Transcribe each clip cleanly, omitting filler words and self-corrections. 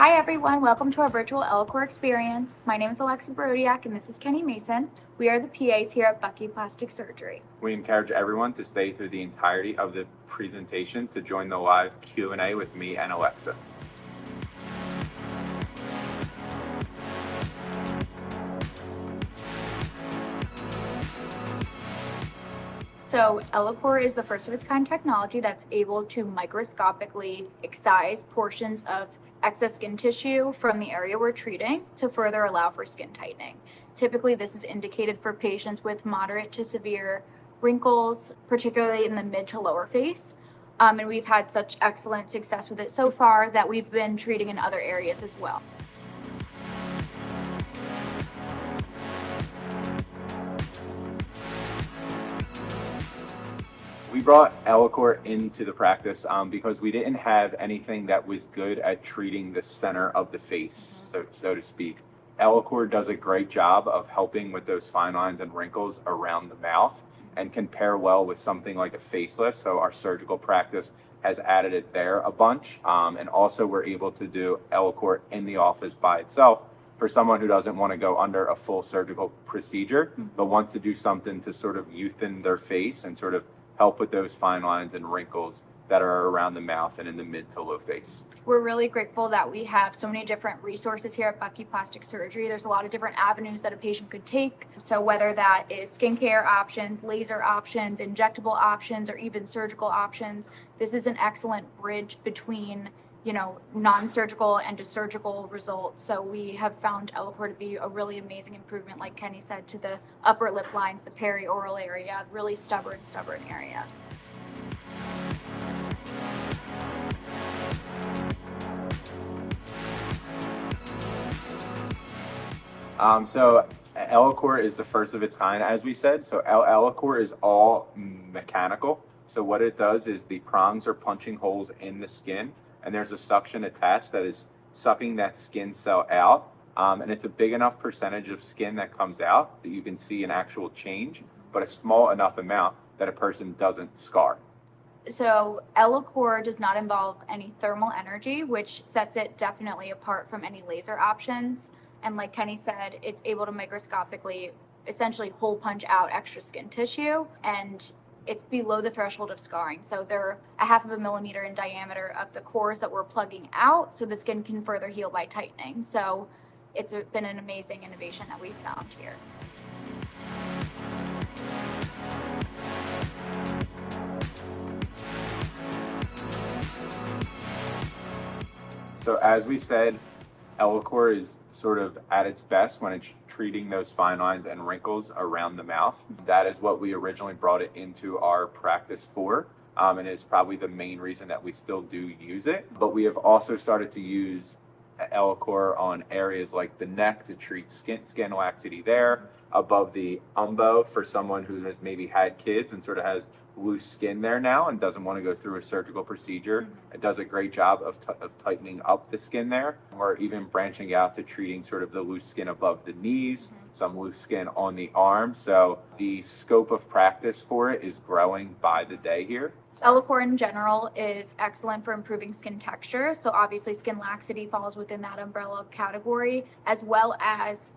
Hi everyone, welcome to our virtual Ellacor experience. My name is Alexa Brodiak and this is Kenny Mason. We are the PAs here at Bucky Plastic Surgery. We encourage everyone to stay through the entirety of the presentation to join the live Q&A with me and Alexa. So Ellacor is the first of its kind technology that's able to microscopically excise portions of excess skin tissue from the area we're treating to further allow for skin tightening. Typically, this is indicated for patients with moderate to severe wrinkles, particularly in the mid to lower face. And we've had such excellent success with it so far that we've been treating in other areas as well. We brought Ellacor into the practice because we didn't have anything that was good at treating the center of the face, so to speak. Ellacor does a great job of helping with those fine lines and wrinkles around the mouth and can pair well with something like a facelift. So our surgical practice has added it there a bunch. And also we're able to do Ellacor in the office by itself for someone who doesn't want to go under a full surgical procedure, but wants to do something to sort of youthen their face and sort of help with those fine lines and wrinkles that are around the mouth and in the mid to low face. We're really grateful that we have so many different resources here at Bucky Plastic Surgery. There's a lot of different avenues that a patient could take. So whether that is skincare options, laser options, injectable options, or even surgical options, this is an excellent bridge between non-surgical and just surgical results. So we have found Ellacor to be a really amazing improvement, like Kenny said, to the upper lip lines, the perioral area, really stubborn areas. So Ellacor is the first of its kind, as we said. So Ellacor is all mechanical. So what it does is the prongs are punching holes in the skin, and there's a suction attached that is sucking that skin cell out. And it's a big enough percentage of skin that comes out that you can see an actual change, but a small enough amount that a person doesn't scar. So Ellacor does not involve any thermal energy, which sets it definitely apart from any laser options. And like Kenny said, it's able to microscopically essentially hole punch out extra skin tissue, and it's below the threshold of scarring. So they're a half of a millimeter in diameter of the cores that we're plugging out, so the skin can further heal by tightening. So it's been an amazing innovation that we've found here. So as we said, Ellacor is sort of at its best when it's treating those fine lines and wrinkles around the mouth. That is what we originally brought it into our practice for. And it's probably the main reason that we still do use it. But we have also started to use Ellacor on areas like the neck to treat skin laxity there, above the umbo for someone who has maybe had kids and sort of has loose skin there now and doesn't want to go through a surgical procedure. It does a great job of tightening up the skin there. We're even branching out to treating sort of the loose skin above the knees, some loose skin on the arms. So the scope of practice for it is growing by the day here. Ellacor in general is excellent for improving skin texture. So obviously skin laxity falls within that umbrella category, as well as,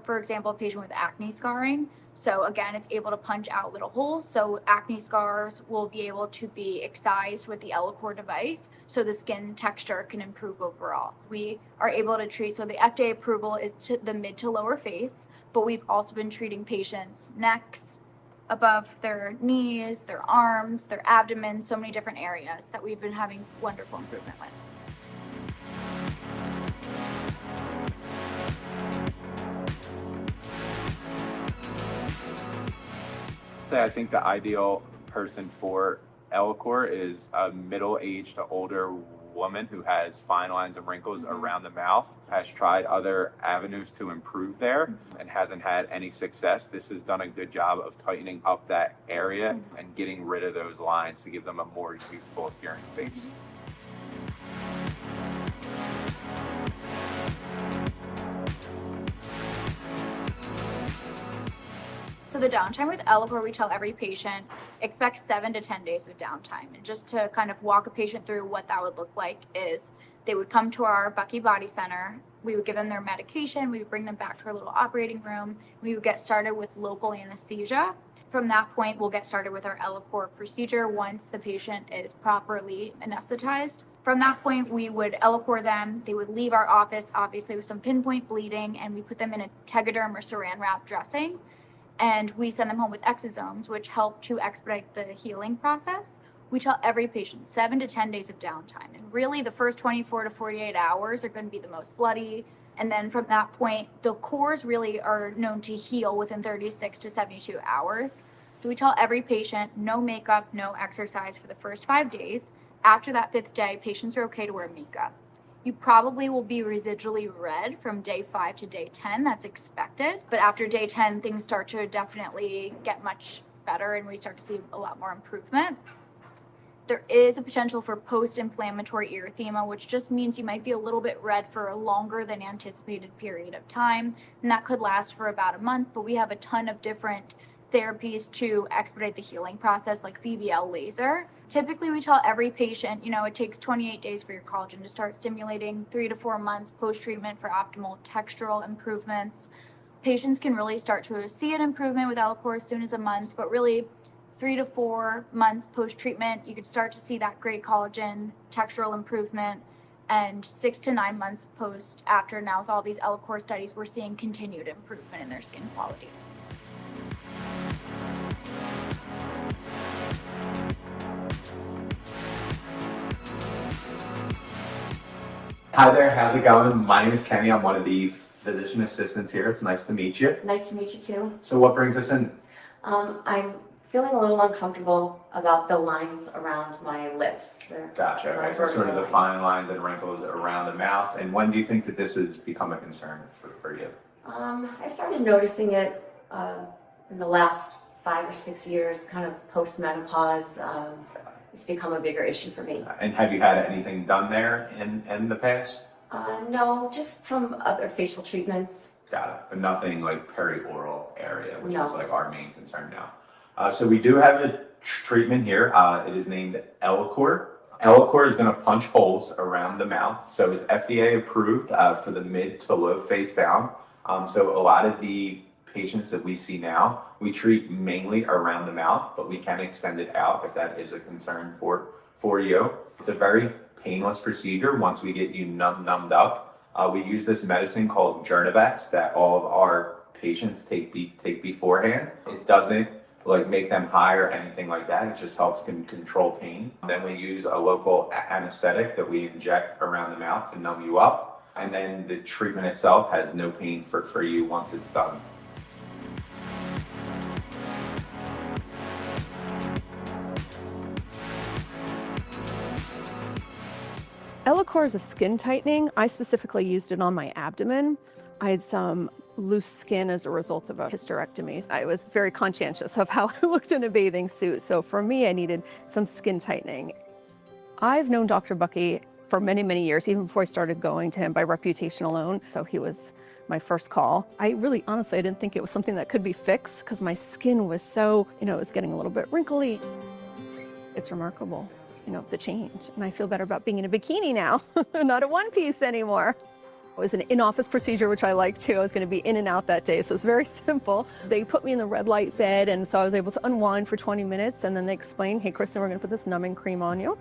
for example, a patient with acne scarring. So again, it's able to punch out little holes. So acne scars will be able to be excised with the Ellacor device, so the skin texture can improve overall. We are able to treat, so the FDA approval is to the mid to lower face, but we've also been treating patients' necks, above their knees, their arms, their abdomen, so many different areas that we've been having wonderful improvement with. So I think the ideal person for Ellacor is a middle-aged to older woman who has fine lines and wrinkles around the mouth, has tried other avenues to improve there and hasn't had any success. This has done a good job of tightening up that area and getting rid of those lines to give them a more youthful appearing face. So the downtime with Ellacor, we tell every patient, expect 7 to 10 days of downtime. And just to kind of walk a patient through what that would look like is They would come to our Bucky Body Center. We would give them their medication. We would bring them back to our little operating room. We would get started with local anesthesia. From that point, we'll get started with our Ellacor procedure once the patient is properly anesthetized. From that point, we would Ellacor them. They would leave our office, obviously with some pinpoint bleeding, and we put them in a Tegaderm or saran wrap dressing. And we send them home with exosomes, which help to expedite the healing process. We tell every patient 7 to 10 days of downtime. And really, the first 24 to 48 hours are going to be the most bloody. And then from that point, the cores really are known to heal within 36 to 72 hours. So we tell every patient no makeup, no exercise for the first 5 days. After that 5th day, patients are okay to wear makeup. You probably will be residually red from day 5 to day 10. That's expected. But after day 10, things start to definitely get much better and we start to see a lot more improvement. There is a potential for post-inflammatory erythema, which just means you might be a little bit red for a longer than anticipated period of time. And that could last for about a month, but we have a ton of different therapies to expedite the healing process, like BBL laser. Typically, we tell every patient, it takes 28 days for your collagen to start stimulating, 3 to 4 months post-treatment for optimal textural improvements. Patients can really start to see an improvement with Ellacor as soon as a month, but really 3 to 4 months post-treatment, you could start to see that great collagen textural improvement. And 6 to 9 months post after, now with all these Ellacor studies, we're seeing continued improvement in their skin quality. Hi there, how's it going? My name is Kenny. I'm one of the physician assistants here. It's nice to meet you. Nice to meet you too. So what brings us in? I'm feeling a little uncomfortable about the lines around my lips. Gotcha. Okay. So sort of the fine lines and wrinkles around the mouth. And when do you think that this has become a concern for you? I started noticing it in the last 5 or 6 years, kind of post-menopause. It's become a bigger issue for me. And have you had anything done there in the past? No, just some other facial treatments. Got it. But nothing like perioral area, which No. is like our main concern now. So we do have a treatment here. It is named Ellacor. Ellacor is going to punch holes around the mouth. So it's FDA approved for the mid to low face down. So a lot of the patients that we see now, we treat mainly around the mouth, but we can extend it out if that is a concern for you. It's a very painless procedure once we get you numbed up. We use this medicine called Journavex that all of our patients take beforehand. It doesn't make them high or anything like that. It just helps control pain. Then we use a local anesthetic that we inject around the mouth to numb you up. And then the treatment itself has no pain for you once it's done. Ellacor is a skin tightening. I specifically used it on my abdomen. I had some loose skin as a result of a hysterectomy. I was very conscientious of how I looked in a bathing suit. So for me, I needed some skin tightening. I've known Dr. Bucky for many, many years, even before I started going to him by reputation alone. So he was my first call. I really, honestly, I didn't think it was something that could be fixed because my skin was so, it was getting a little bit wrinkly. It's remarkable, the change. And I feel better about being in a bikini now, not a one piece anymore. It was an in-office procedure, which I like too. I was going to be in and out that day, so it's very simple. They put me in the red light bed, and so I was able to unwind for 20 minutes, and then they explained, hey, Kristen, we're going to put this numbing cream on you.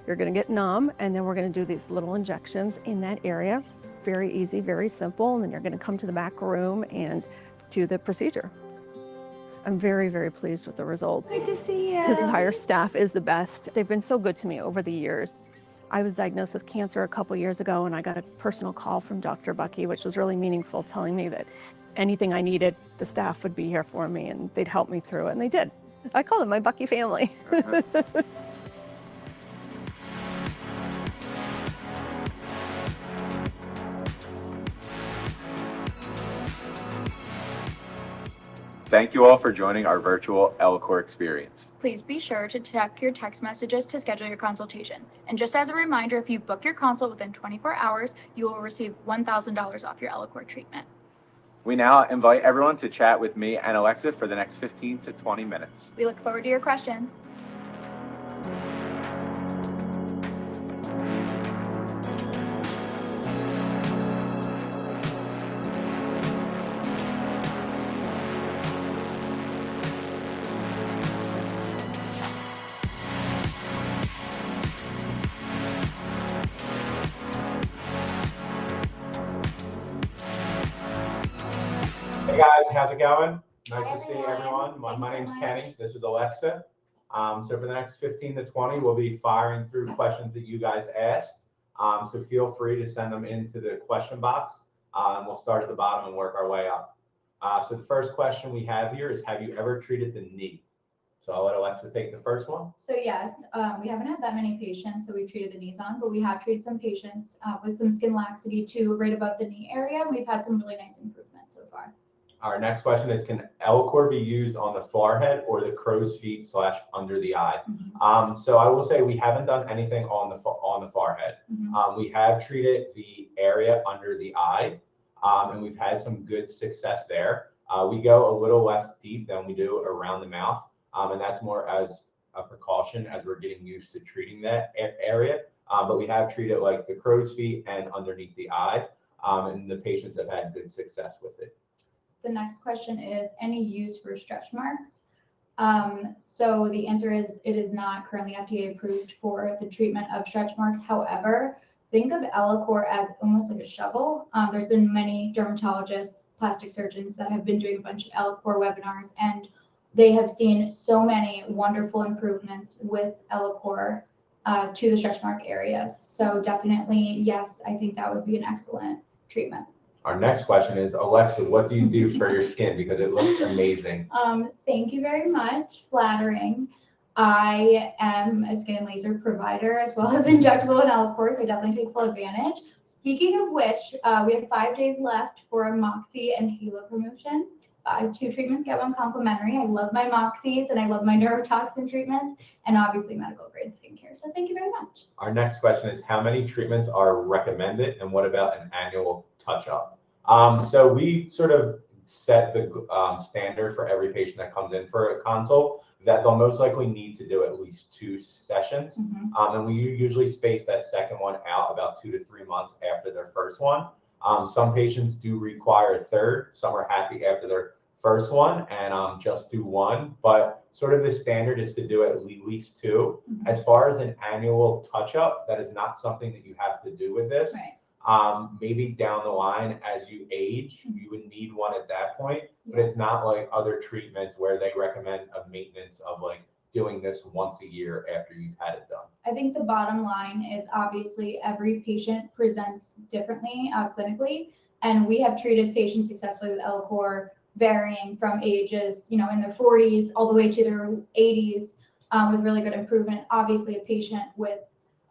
You're going to get numb, and then we're going to do these little injections in that area. Very easy, very simple, and then you're going to come to the back room and do the procedure. I'm very, very pleased with the result. Great to see you. His entire staff is the best. They've been so good to me over the years. I was diagnosed with cancer a couple years ago, and I got a personal call from Dr. Bucky, which was really meaningful, telling me that anything I needed, the staff would be here for me and they'd help me through it, and they did. I call them my Bucky family. Thank you all for joining our virtual Ellacor experience. Please be sure to check your text messages to schedule your consultation. And just as a reminder, if you book your consult within 24 hours, you will receive $1,000 off your Ellacor treatment. We now invite everyone to chat with me and Alexa for the next 15 to 20 minutes. We look forward to your questions. how's it going? Nice Hi, to see everyone. everyone. My Thanks so name's much. Kenny. This is Alexa. So for the next 15 to 20, we'll be firing through questions that you guys asked. So feel free to send them into the question box. And we'll start at the bottom and work our way up. So the first question we have here is, have you ever treated the knee? So I'll let Alexa take the first one. So yes, we haven't had that many patients that we've treated the knees on, but we have treated some patients with some skin laxity too, right above the knee area. We've had some really nice improvements so far. Our next question is, can Ellacor be used on the forehead or the crow's feet / under the eye? So I will say we haven't done anything on the forehead. We have treated the area under the eye, and we've had some good success there. We go a little less deep than we do around the mouth, and that's more as a precaution as we're getting used to treating that area. But we have treated like the crow's feet and underneath the eye, and the patients have had good success with it. The next question is, any use for stretch marks? So the answer is, it is not currently FDA approved for the treatment of stretch marks. However, think of Ellacor as almost like a shovel. There's been many dermatologists, plastic surgeons that have been doing a bunch of Ellacor webinars, and they have seen so many wonderful improvements with Ellacor to the stretch mark areas. So definitely, yes, I think that would be an excellent treatment. Our next question is, Alexa, what do you do for your skin? Because it looks amazing. Thank you very much. Flattering. I am a skin and laser provider as well as injectable and Ellacor, so I definitely take full advantage. Speaking of which, we have 5 days left for a Moxie and Halo promotion. 2 treatments get 1 complimentary. I love my Moxies and I love my neurotoxin treatments and obviously medical grade skincare. So thank you very much. Our next question is, how many treatments are recommended and what about an annual touch-up? So we sort of set the standard for every patient that comes in for a consult that they'll most likely need to do at least 2 sessions. And we usually space that second one out about 2 to 3 months after their first one. Some patients do require a third. Some are happy after their first one and just do 1. But sort of the standard is to do at least 2. As far as an annual touch-up, that is not something that you have to do with this. Right. Maybe down the line as you age, you would need 1 at that point, but it's not like other treatments where they recommend a maintenance of like doing this once a year after you've had it done. I think the bottom line is obviously every patient presents differently clinically, and we have treated patients successfully with Ellacor varying from ages, in their 40s all the way to their 80s with really good improvement. Obviously, a patient with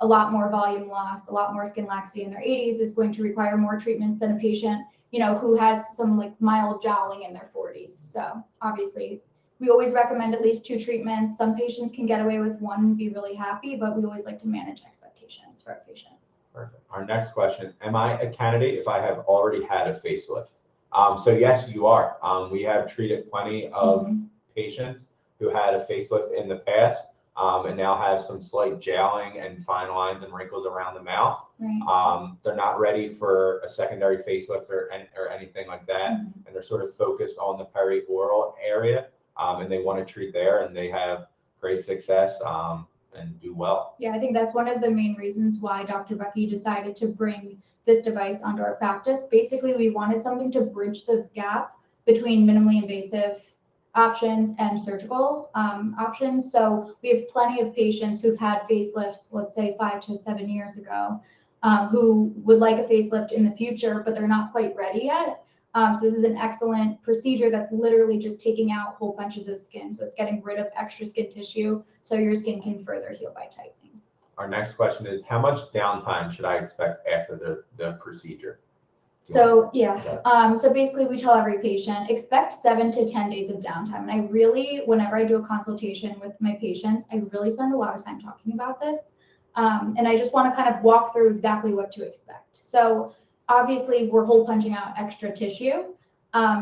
a lot more volume loss, a lot more skin laxity in their 80s is going to require more treatments than a patient, who has some like mild jowling in their 40s. So obviously, we always recommend at least 2 treatments. Some patients can get away with 1 and be really happy, but we always like to manage expectations for our patients. Perfect. Our next question, am I a candidate if I have already had a facelift? So yes, you are. We have treated plenty of patients who had a facelift in the past. And now have some slight jowling and fine lines and wrinkles around the mouth. Right. They're not ready for a secondary facelift or anything like that. And they're sort of focused on the perioral area, and they want to treat there, and they have great success and do well. Yeah, I think that's one of the main reasons why Dr. Bucky decided to bring this device onto our practice. Basically, we wanted something to bridge the gap between minimally invasive options and surgical options. So we have plenty of patients who've had facelifts, let's say 5 to 7 years ago, who would like a facelift in the future, but they're not quite ready yet. So this is an excellent procedure that's literally just taking out whole bunches of skin. So it's getting rid of extra skin tissue so your skin can further heal by tightening. Our next question is, how much downtime should I expect after the procedure? So so basically we tell every patient, expect 7 to 10 days of downtime. And I really, whenever I do a consultation with my patients, I really spend a lot of time talking about this. And I just want to kind of walk through exactly what to expect. So obviously we're hole punching out extra tissue.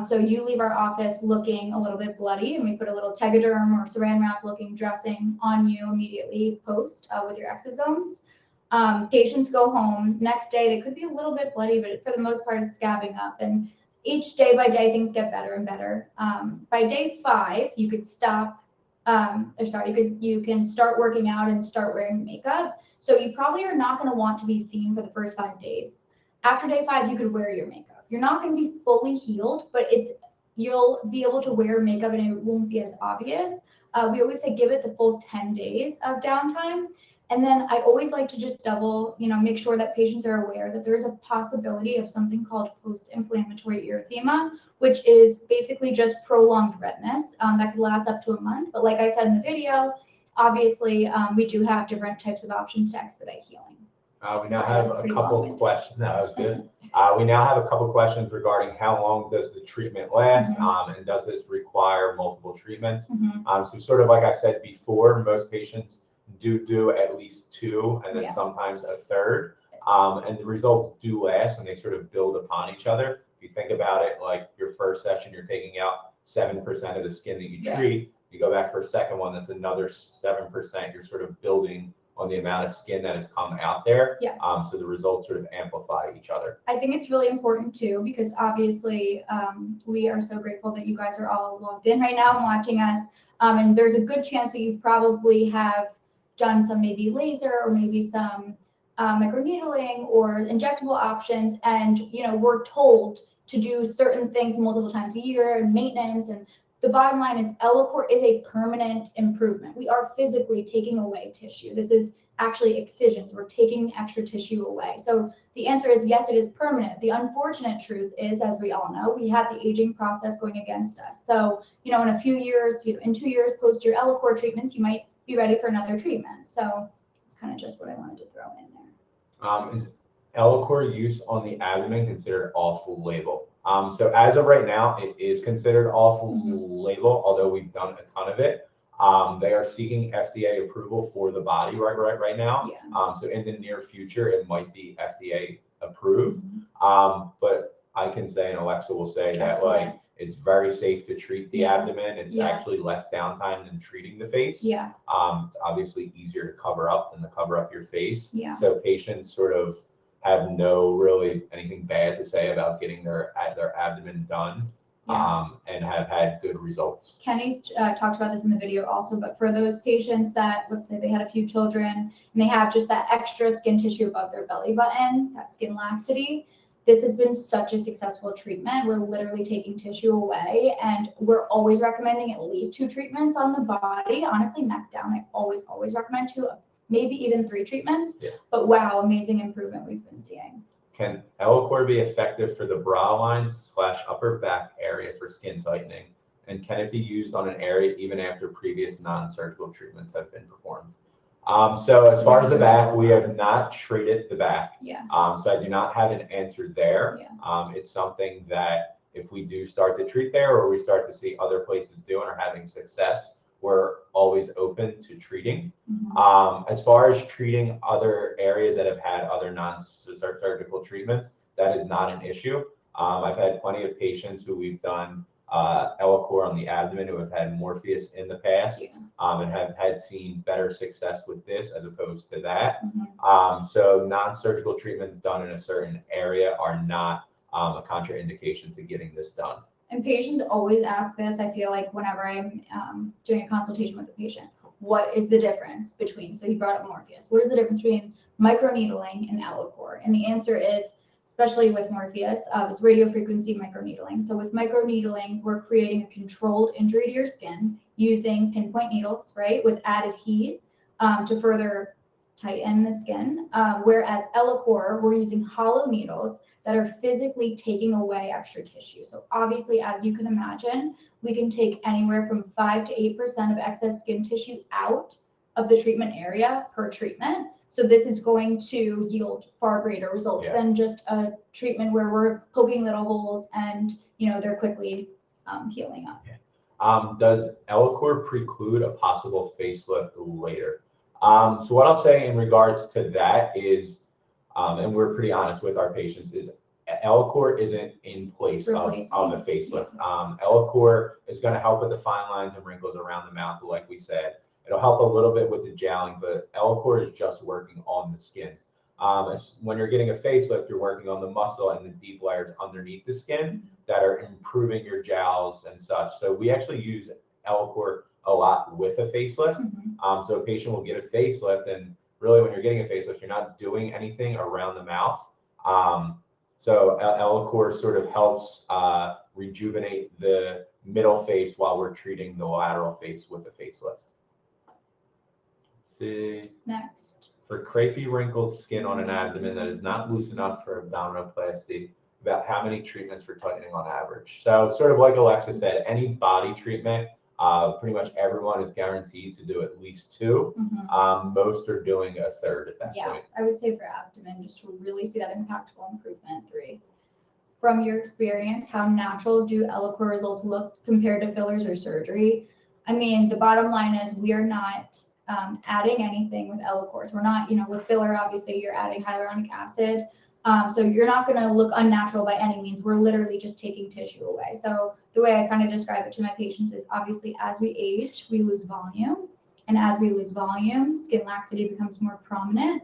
So you leave our office looking a little bit bloody, and we put a little Tegaderm or saran wrap looking dressing on you immediately post with your exosomes. Patients go home. Next day, they could be a little bit bloody, but for the most part, it's scabbing up. And each day by day, things get better and better. By day 5, you could stop. You can start working out and start wearing makeup. So you probably are not going to want to be seen for the first 5 days. After day 5, you could wear your makeup. You're not going to be fully healed, but it's you'll be able to wear makeup and it won't be as obvious. We always say give it the full 10 days of downtime. And then I always like to just double, make sure that patients are aware that there's a possibility of something called post-inflammatory erythema, which is basically just prolonged redness that could last up to a month. But like I said in the video, obviously we do have different types of options to expedite healing. We now Sorry, have that's a pretty couple long-winded. questions. No, that was good. We now have a couple questions regarding how long does the treatment last, and does this require multiple treatments? So sort of like I said before, most patients do at least 2 and then Yeah. sometimes a third. And the results do last and they sort of build upon each other. If you think about it, like your first session, you're taking out 7% of the skin that you Right. treat. You go back for a second one, that's another 7%. You're sort of building on the amount of skin that has come out there. Yeah. So the results sort of amplify each other. I think it's really important too, because obviously we are so grateful that you guys are all logged in right now and watching us. And there's a good chance that you probably have done some maybe laser or maybe some microneedling or injectable options. And, we're told to do certain things multiple times a year and maintenance. And the bottom line is Ellacor is a permanent improvement. We are physically taking away tissue. This is actually excisions. We're taking extra tissue away. So the answer is yes, it is permanent. The unfortunate truth is, as we all know, we have the aging process going against us. So, in a few years, in 2 years post your Ellacor treatments, you might be ready for another treatment. So it's kind of just what I wanted to throw in there. Is Ellacor use on the abdomen considered off-label? So as of right now, it is considered off-label, although we've done a ton of it. They are seeking FDA approval for the body right now. Yeah. So in the near future, it might be FDA approved. But I can say, and Alexa will say that Excellent. it's very safe to treat the Yeah. abdomen. It's Yeah. actually less downtime than treating the face. Yeah. It's obviously easier to cover up than to cover up your face. Yeah. So patients sort of have no really anything bad to say about getting their abdomen done. And have had good results. Kenny's talked about this in the video also, but for those patients that, let's say they had a few children and they have just that extra skin tissue above their belly button, that skin laxity, this has been such a successful treatment. We're literally taking tissue away, and we're always recommending at least 2 treatments on the body. Honestly, neck down, I always recommend 2, maybe even 3 treatments. Yeah. But wow, amazing improvement we've been seeing. Can Ellacor be effective for the brow line / upper back area for skin tightening? And can it be used on an area even after previous non-surgical treatments have been performed? So as far as the back, we have not treated the back. Yeah. So I do not have an answer there. Yeah. It's something that if we do start to treat there, or we start to see other places doing or having success, we're always open to treating. As far as treating other areas that have had other non-surgical treatments, that is not an issue. I've had plenty of patients who we've done Ellacor on the abdomen who have had Morpheus in the past, and have had seen better success with this as opposed to that. So non-surgical treatments done in a certain area are not a contraindication to getting this done. And patients always ask this, I feel like, whenever I'm doing a consultation with a patient, what is the difference between, so he brought up Morpheus, what is the difference between microneedling and Ellacor? And the answer is, especially with Morpheus, it's radiofrequency microneedling. So with microneedling, we're creating a controlled injury to your skin using pinpoint needles, right, with added heat to further tighten the skin. Whereas Ellacor, we're using hollow needles that are physically taking away extra tissue. So obviously, as you can imagine, we can take anywhere from 5 to 8% of excess skin tissue out of the treatment area per treatment. So this is going to yield far greater results than just a treatment where we're poking little holes and, they're quickly healing up. Does Ellacor preclude a possible facelift later? So what I'll say in regards to that is, and we're pretty honest with our patients, is Ellacor isn't in place of the facelift. Ellacor is going to help with the fine lines and wrinkles around the mouth, like we said. It'll help a little bit with the jowling, but Ellacor is just working on the skin. When you're getting a facelift, you're working on the muscle and the deep layers underneath the skin that are improving your jowls and such. So we actually use Ellacor a lot with a facelift. So a patient will get a facelift, and really when you're getting a facelift, you're not doing anything around the mouth. So Ellacor sort of helps rejuvenate the middle face while we're treating the lateral face with a facelift. Let's see. Next. For crepey wrinkled skin on an abdomen that is not loose enough for abdominoplasty, about how many treatments for tightening on average? So sort of like Alexa said, any body treatment, pretty much everyone is guaranteed to do at least 2. Most are doing a third at that point. I would say for abdomen, just to really see that impactful improvement, 3. From your experience, how natural do Ellacor results look compared to fillers or surgery? I mean, the bottom line is we are not adding anything with Ellacor. So we're not, with filler, obviously you're adding hyaluronic acid. So you're not going to look unnatural by any means. We're literally just taking tissue away. So the way I kind of describe it to my patients is obviously as we age, we lose volume. And as we lose volume, skin laxity becomes more prominent.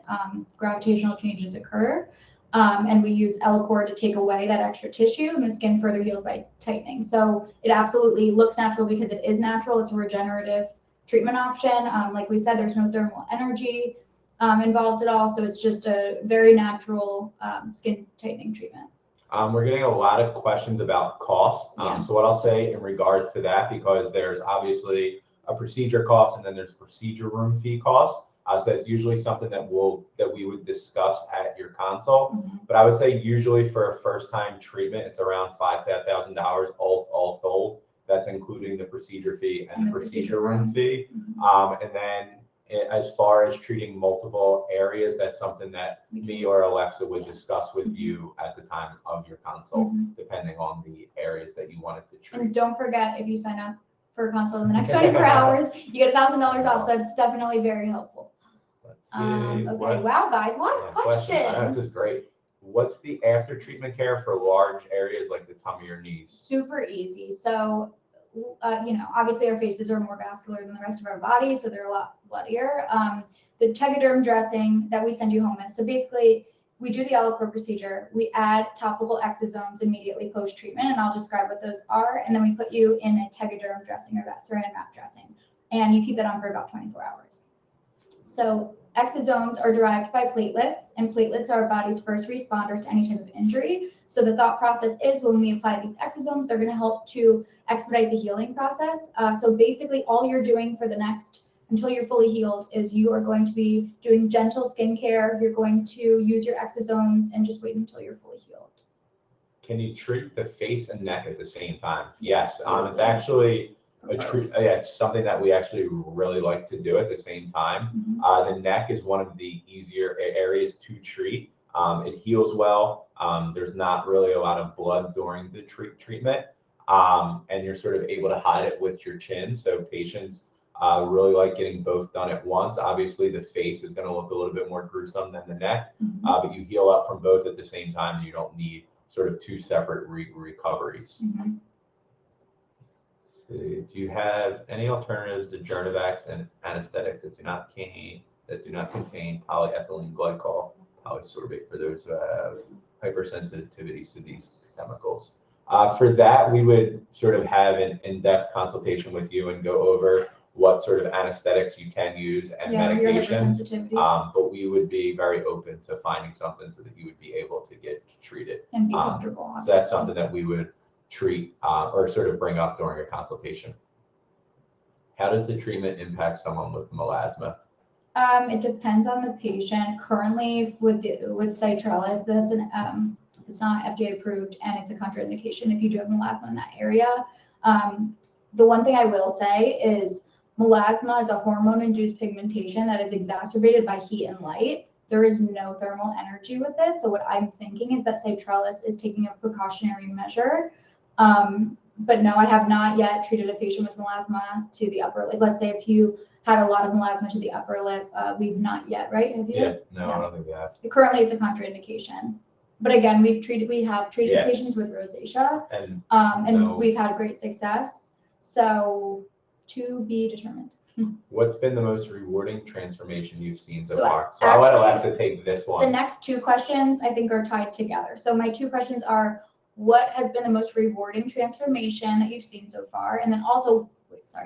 Gravitational changes occur. And we use Ellacor to take away that extra tissue, and the skin further heals by tightening. So it absolutely looks natural because it is natural. It's a regenerative treatment option. Like we said, there's no thermal energy involved at all. So it's just a very natural skin tightening treatment. We're getting a lot of questions about cost. So what I'll say in regards to that, because there's obviously a procedure cost and then there's procedure room fee cost. So it's usually something that we would discuss at your consult. But I would say usually for a first time treatment, it's around $5,000 all told. That's including the procedure fee and the procedure room fee. And then as far as treating multiple areas, that's something that me or Alexa would discuss with you at the time of your consult, depending on the areas that you wanted to treat. And don't forget, if you sign up for a consult in the next 24 hours, you get $1,000 off. So it's definitely very helpful. Let's see. Okay, wow, guys, a lot of questions. I know, this is great. What's the after treatment care for large areas like the tummy or knees? Super easy. So, obviously our faces are more vascular than the rest of our body, so they're a lot bloodier. The Tegaderm dressing that we send you home with. So basically, we do the Ellacor procedure. We add topical exosomes immediately post-treatment, and I'll describe what those are. And then we put you in a Tegaderm dressing or that saran wrap dressing, and you keep that on for about 24 hours. So exosomes are derived by platelets, and platelets are our body's first responders to any type of injury. So the thought process is when we apply these exosomes, they're going to help to expedite the healing process. So basically all you're doing for the next, until you're fully healed, is you are going to be doing gentle skincare. You're going to use your exosomes and just wait until you're fully healed. Can you treat the face and neck at the same time? Yes. It's actually it's something that we actually really like to do at the same time. The neck is one of the easier areas to treat. It heals well. There's not really a lot of blood during the treatment, and you're sort of able to hide it with your chin. So patients really like getting both done at once. Obviously, the face is going to look a little bit more gruesome than the neck, but you heal up from both at the same time. You don't need sort of 2 separate recoveries. Do you have any alternatives to Journevax and anesthetics that do not contain polyethylene glycol, polysorbate, for those who have hypersensitivities to these chemicals? For that, we would sort of have an in-depth consultation with you and go over what sort of anesthetics you can use and medications. But we would be very open to finding something so that you would be able to get treated and be comfortable. So that's something that we would treat or sort of bring up during a consultation. How does the treatment impact someone with melasma? It depends on the patient. Currently, with citrullis, that's it's not FDA approved, and it's a contraindication if you do have melasma in that area. The one thing I will say is melasma is a hormone-induced pigmentation that is exacerbated by heat and light. There is no thermal energy with this. So what I'm thinking is that citrullis is taking a precautionary measure. But no, I have not yet treated a patient with melasma to the upper lip. Let's say if you had a lot of melasma to the upper lip, we've not yet, right? Have you? Yeah, no, I don't think we have. Currently, it's a contraindication. But again, we have treated patients with rosacea, and we've had great success. So to be determined. What's been the most rewarding transformation you've seen so far? So I'll let Alexa take this one. The next 2 questions I think are tied together. So my 2 questions are, what has been the most rewarding transformation that you've seen so far? And then also,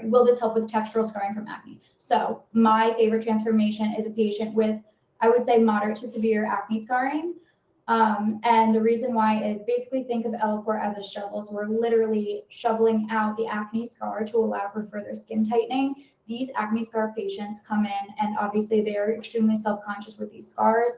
will this help with textural scarring from acne? So my favorite transformation is a patient with, I would say, moderate to severe acne scarring. And the reason why is basically think of Ellacor as a shovel. So we're literally shoveling out the acne scar to allow for further skin tightening. These acne scar patients come in and obviously they are extremely self-conscious with these scars.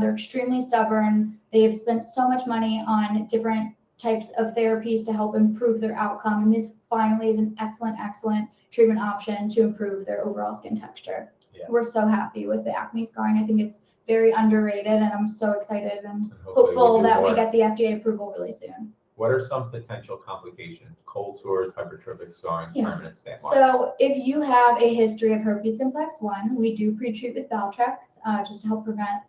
They're extremely stubborn. They've spent so much money on different types of therapies to help improve their outcome. And this finally is an excellent treatment option to improve their overall skin texture. Yeah. We're so happy with the acne scarring. I think it's very underrated and I'm so excited and hopefully hopeful we do that we more. get the FDA approval really soon. What are some potential complications? Cold sores, hypertrophic scarring, Yeah. permanent stamp marks? So if you have a history of herpes simplex 1, we do pre-treat with Valtrex just to help prevent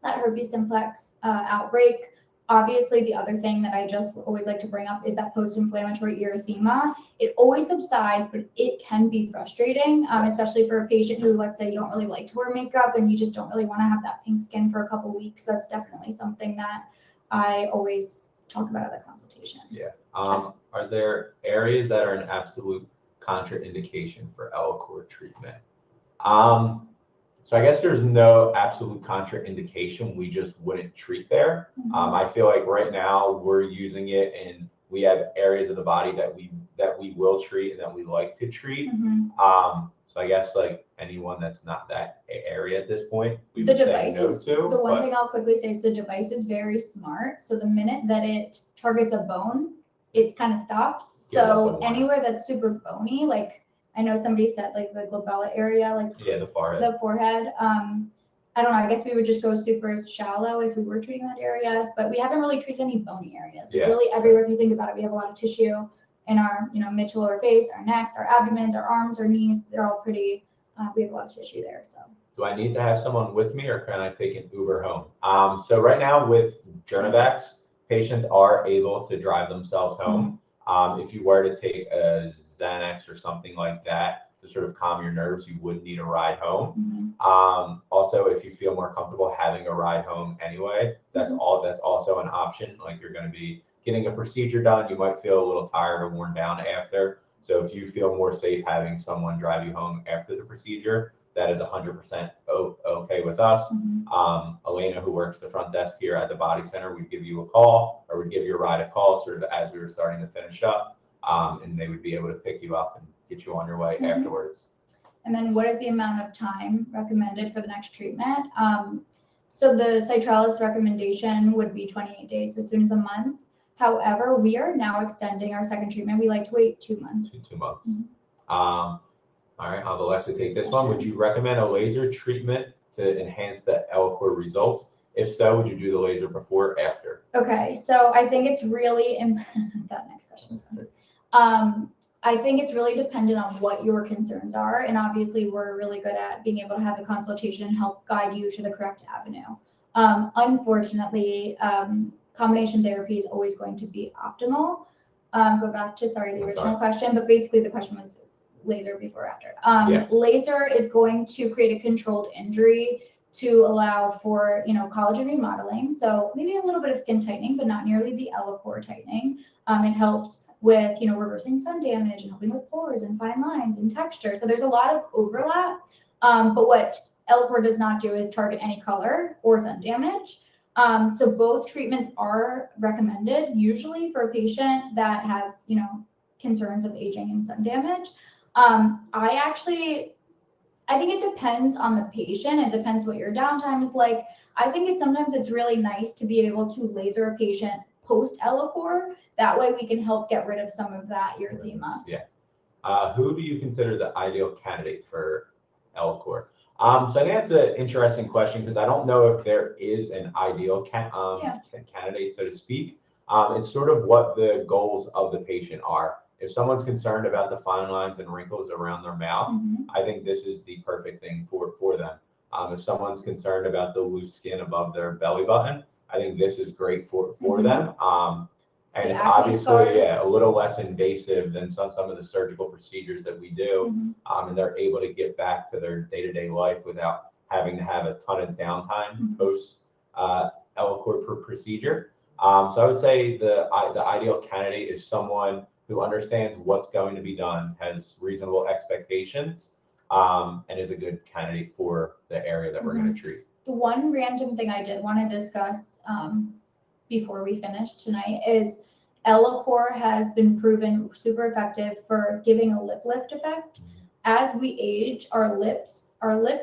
that herpes simplex outbreak. Obviously, the other thing that I just always like to bring up is that post-inflammatory erythema. It always subsides, but it can be frustrating, especially for a patient who, let's say, you don't really like to wear makeup and you just don't really want to have that pink skin for a couple weeks. That's definitely something that I always talk about at the consultation. Yeah. Are there areas that are an absolute contraindication for Ellacor treatment? So I guess there's no absolute contraindication. We just wouldn't treat there. Mhm. I feel like right now we're using it and we have areas of the body that we will treat and that we like to treat. Mhm. So I guess like anyone that's not that area at this point, we The would say device no is, to. the one but- thing I'll quickly say is the device is very smart. So the minute that it targets a bone, it kind of stops. Give us a So warning. anywhere that's super bony, like I know somebody said like the glabella area, like Yeah, the forehead. the forehead. I don't know. I guess we would just go super shallow if we were treating that area, but we haven't really treated any bony areas. Yeah. Really, everywhere if you think about it, we have a lot of tissue in our, mid to lower face, our necks, our abdomens, our arms, our knees. They're all pretty. We have a lot of tissue there. So. Do I need to have someone with me or can I take an Uber home? So right now with Journavax, patients are able to drive themselves home. If you were to take a Xanax or something like that to sort of calm your nerves, you would need a ride home. Also, if you feel more comfortable having a ride home anyway, that's also an option. Like you're going to be getting a procedure done, you might feel a little tired or worn down after. So if you feel more safe having someone drive you home after the procedure, that is 100% okay with us. Elena, who works the front desk here at the Body Center, would give you a call or would give your ride a call sort of as we were starting to finish up. And they would be able to pick you up and get you on your way afterwards. And then what is the amount of time recommended for the next treatment? So the Citralis recommendation would be 28 days, so as soon as a month. However, we are now extending our second treatment. We like to wait 2 months. 2 months. All right, I'll have Alexa take this one. Would you recommend a laser treatment to enhance the Ellacor results? If so, would you do the laser before or after? Okay, so I think it's really, that next question is good. I think it's really dependent on what your concerns are. And obviously we're really good at being able to have the consultation and help guide you to the correct avenue. Unfortunately, combination therapy is always going to be optimal. Go back to, the original question, but basically the question was laser before or after. Laser is going to create a controlled injury to allow for, collagen remodeling. So maybe a little bit of skin tightening, but not nearly the Ellacor tightening. It helps with, reversing sun damage and helping with pores and fine lines and texture. So there's a lot of overlap. But what Ellacor does not do is target any color or sun damage. So both treatments are recommended usually for a patient that has, concerns of aging and sun damage. I think it depends on the patient. It depends what your downtime is like. I think sometimes it's really nice to be able to laser a patient post Ellacor. That way we can help get rid of some of that erythema. Yeah. Who do you consider the ideal candidate for Ellacor? So I think that's an interesting question because I don't know if there is an ideal candidate, so to speak. It's sort of what the goals of the patient are. If someone's concerned about the fine lines and wrinkles around their mouth, I think this is the perfect thing for them. If someone's concerned about the loose skin above their belly button, I think this is great for them. And it's obviously a little less invasive than some of the surgical procedures that we do. And they're able to get back to their day-to-day life without having to have a ton of downtime post Ellacor procedure. So I would say the ideal candidate is someone who understands what's going to be done, has reasonable expectations, and is a good candidate for the area that we're going to treat. The one random thing I did want to discuss before we finish tonight is Ellacor has been proven super effective for giving a lip lift effect. As we age, our lip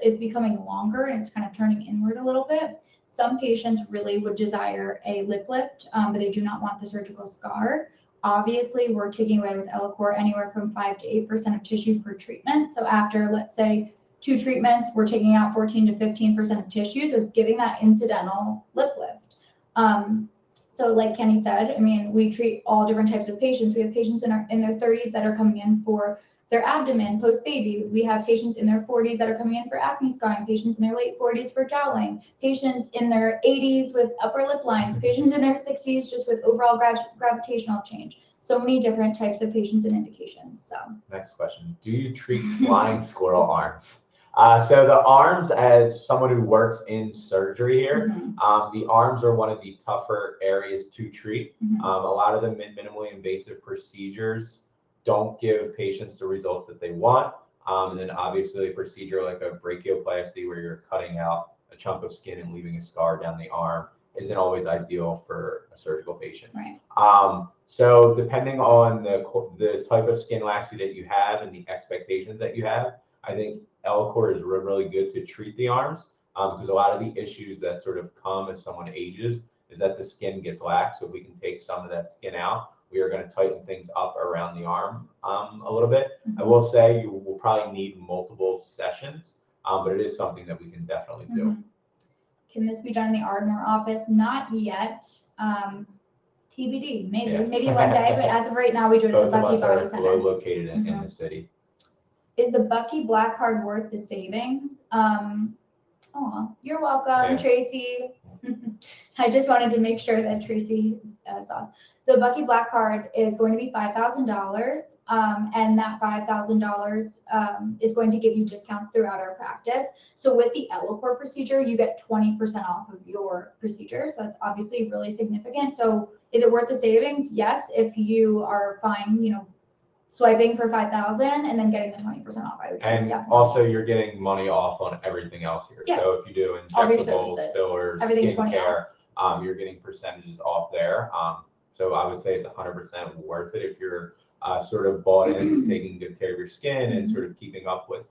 is becoming longer and it's kind of turning inward a little bit. Some patients really would desire a lip lift, but they do not want the surgical scar. Obviously, we're taking away with Ellacor anywhere from 5 to 8% of tissue per treatment. So after, let's say, 2 treatments, we're taking out 14 to 15% of tissue. So it's giving that incidental lip lift. So like Kenny said, I mean, we treat all different types of patients. We have patients in their 30s that are coming in for their abdomen post-baby. We have patients in their 40s that are coming in for acne scarring, patients in their late 40s for jowling, patients in their 80s with upper lip lines, patients in their 60s just with overall gravitational change. So many different types of patients and indications. So next question. Do you treat flying squirrel arms? So the arms, as someone who works in surgery here, the arms are one of the tougher areas to treat. A lot of the minimally invasive procedures don't give patients the results that they want. And then obviously a procedure like a brachioplasty where you're cutting out a chunk of skin and leaving a scar down the arm isn't always ideal for a surgical patient. Right. So depending on the type of skin laxity that you have and the expectations that you have, I think Ellacor is really good to treat the arms because a lot of the issues that sort of come as someone ages is that the skin gets lax. So if we can take some of that skin out, we are going to tighten things up around the arm a little bit. I will say you will probably need multiple sessions, but it is something that we can definitely do. Can this be done in the Ardmore office? Not yet. TBD, maybe one day, but as of right now, we do it at the Bucky Body Center. Located in the city. Is the Bucky Black Card worth the savings? You're welcome, Tracy. I just wanted to make sure that Tracy saw. The Bucky Black Card is going to be $5,000, and that $5,000 is going to give you discounts throughout our practice. So with the Ellacor procedure, you get 20% off of your procedure. So that's obviously really significant. So is it worth the savings? Yes, if you are fine, swiping for $5,000 and then getting the 20% off. I would say and also you're getting money off on everything else here. Yeah. So if you do injectables, fillers, skincare, you're getting percentages off there. So I would say it's 100% worth it if you're sort of bought into taking good care of your skin and sort of keeping up with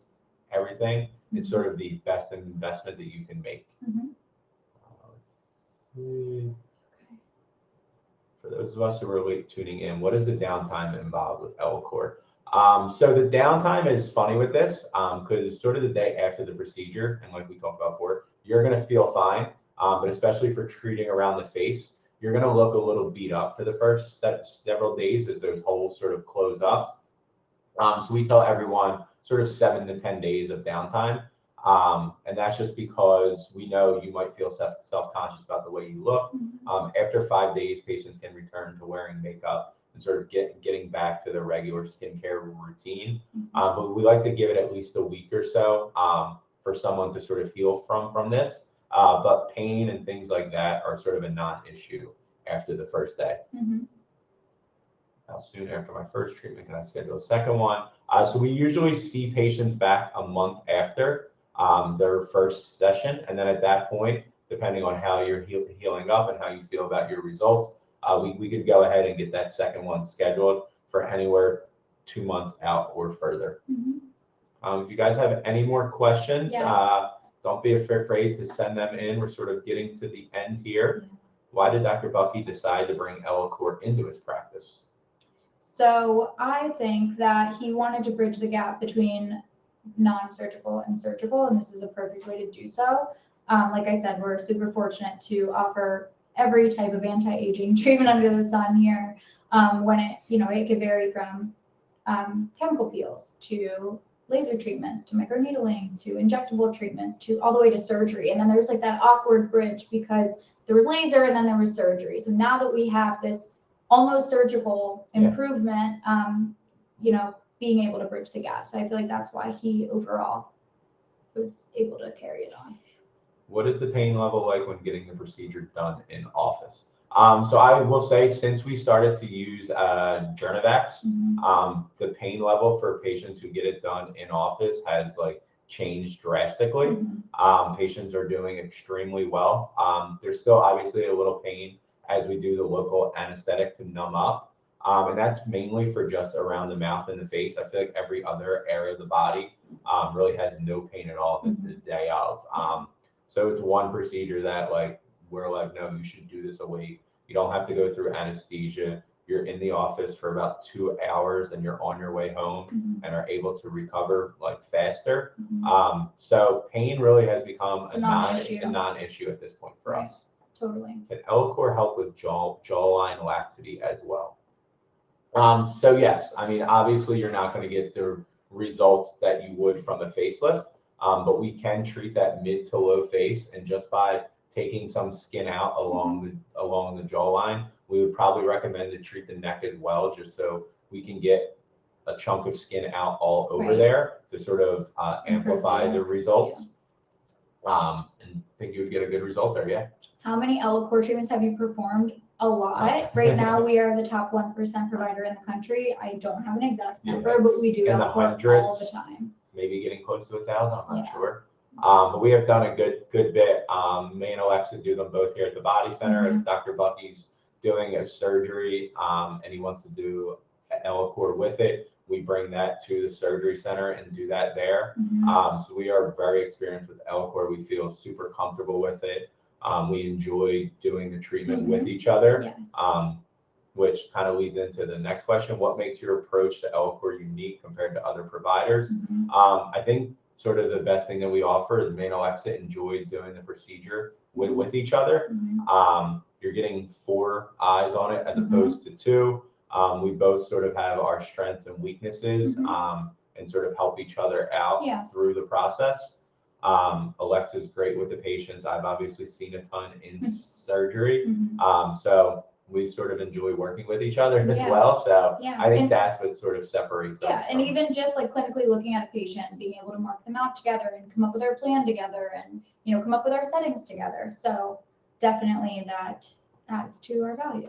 everything. It's sort of the best investment that you can make. For those of us who are late tuning in, what is the downtime involved with Ellacor? So the downtime is funny with this because sort of the day after the procedure, and like we talked about before, you're going to feel fine, but especially for treating around the face, you're going to look a little beat up for the first several days as those holes sort of close up. So we tell everyone sort of 7 to 10 days of downtime. And that's just because we know you might feel self-conscious about the way you look. After 5 days, patients can return to wearing makeup and sort of getting back to their regular skincare routine. But we like to give it at least a week or so for someone to sort of heal from this. But pain and things like that are sort of a non-issue after the first day. How soon after my first treatment can I schedule a second one? So we usually see patients back a month after their first session. And then at that point, depending on how you're healing up and how you feel about your results, we could go ahead and get that second one scheduled for anywhere 2 months out or further. If you guys have any more questions, don't be afraid to send them in. We're sort of getting to the end here. Why did Dr. Bucky decide to bring Ellacor into his practice? So I think that he wanted to bridge the gap between non-surgical and surgical, and this is a perfect way to do so. Like I said, we're super fortunate to offer every type of anti-aging treatment under the sun here. When it could vary from chemical peels to laser treatments to microneedling to injectable treatments to all the way to surgery. And then there's like that awkward bridge because there was laser and then there was surgery. So now that we have this almost surgical improvement, being able to bridge the gap. So I feel like that's why he overall was able to carry it on. What is the pain level like when getting the procedure done in office? So I will say, since we started to use Journavex, the pain level for patients who get it done in office has like changed drastically. Mhm. Patients are doing extremely well. There's still obviously a little pain as we do the local anesthetic to numb up. And that's mainly for just around the mouth and the face. I feel like every other area of the body really has no pain at all the day of. So it's one procedure that like, we're like, no, you should do this awake. You don't have to go through anesthesia. You're in the office for about 2 hours and you're on your way home Mhm. and are able to recover like faster. Mhm. So pain really has become It's a non-issue. a non-issue at this point for Right. us. Totally. Can Ellacor help with jawline laxity as well? So yes, I mean, obviously you're not going to get the results that you would from a facelift, but we can treat that mid to low face, and just by taking some skin out along the jawline, we would probably recommend to treat the neck as well, just so we can get a chunk of skin out all over Right. there to sort of amplify the Improve results. And think you would get a good result there, yeah. How many Ellacor treatments have you performed? A lot. Right now, we are the top 1% provider in the country. I don't have an exact Yeah, number, but we do in the Ellacor all hundreds. the time. Maybe getting close to 1,000, I'm not Yeah. sure. But we have done a good bit. Me and Alexa do them both here at the Body Center. Mhm. If Dr. Bucky's doing a surgery and he wants to do Ellacor with it, we bring that to the surgery center and do that there. Mhm. So we are very experienced with Ellacor. We feel super comfortable with it. We enjoy doing the treatment with each other. Yes. Which kind of leads into the next question. What makes your approach to Ellacor unique compared to other providers? Mhm. I think sort of the best thing that we offer is me and Alexa enjoy doing the procedure with each other. Mhm. You're getting 4 eyes on it as Mhm. opposed to 2. We both sort of have our strengths and weaknesses and sort of help each other out Yeah. through the process. Alexa's great with the patients. I've obviously seen a ton in surgery. Mhm. So we sort of enjoy working with each other as Yeah. well. So Yeah. I think And- that's what sort of separates us. Yeah, and from- even just like clinically looking at a patient, being able to mark them out together and come up with our plan together and, come up with our settings together. So definitely that adds to our value.